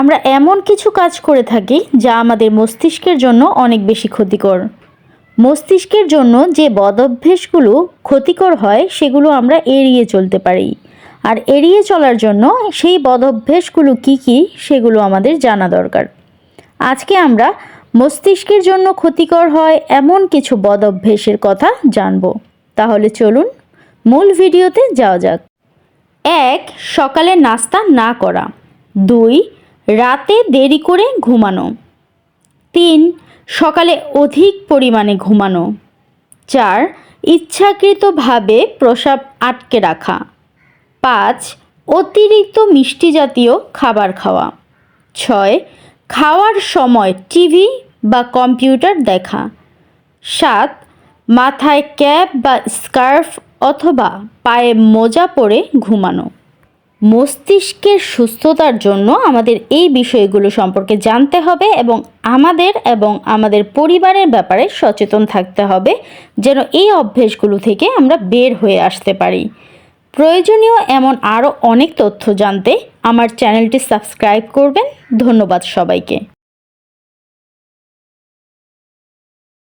আমরা এমন কিছু কাজ করে থাকি যা আমাদের মস্তিষ্কের জন্য অনেক বেশি ক্ষতিকর। মস্তিষ্কের জন্য যে বদঅভ্যাসগুলো ক্ষতিকর হয় সেগুলো আমরা এড়িয়ে চলতে পারি। আর এড়িয়ে চলার জন্য সেই বদঅভ্যাসগুলো কী কী সেগুলো আমাদের জানা দরকার। আজকে আমরা মস্তিষ্কের জন্য ক্ষতিকর হয় এমন কিছু বদঅভ্যাসের কথা জানব। তাহলে চলুন মূল ভিডিওতে যাওয়া যাক। 1. সকালে নাস্তা না করা। 2. রাতে দেরি করে ঘুমানো। 3. সকালে অধিক পরিমাণে ঘুমানো। 4. ইচ্ছাকৃতভাবে প্রস্রাব আটকে রাখা। 5. অতিরিক্ত মিষ্টি জাতীয় খাবার খাওয়া। 6. খাওয়ার সময় টিভি বা কম্পিউটার দেখা। 7. মাথায় ক্যাপ বা স্কার্ফ অথবা পায়ে মোজা পরে ঘুমানো। মস্তিষ্কের সুস্থতার জন্য আমাদের এই বিষয়গুলো সম্পর্কে জানতে হবে এবং আমাদের পরিবারের ব্যাপারে সচেতন থাকতে হবে যেন এই অভ্যেসগুলো থেকে আমরা বের হয়ে আসতে পারি। প্রয়োজনীয় এমন আরও অনেক তথ্য জানতে আমার চ্যানেলটি সাবস্ক্রাইব করবেন। ধন্যবাদ সবাইকে।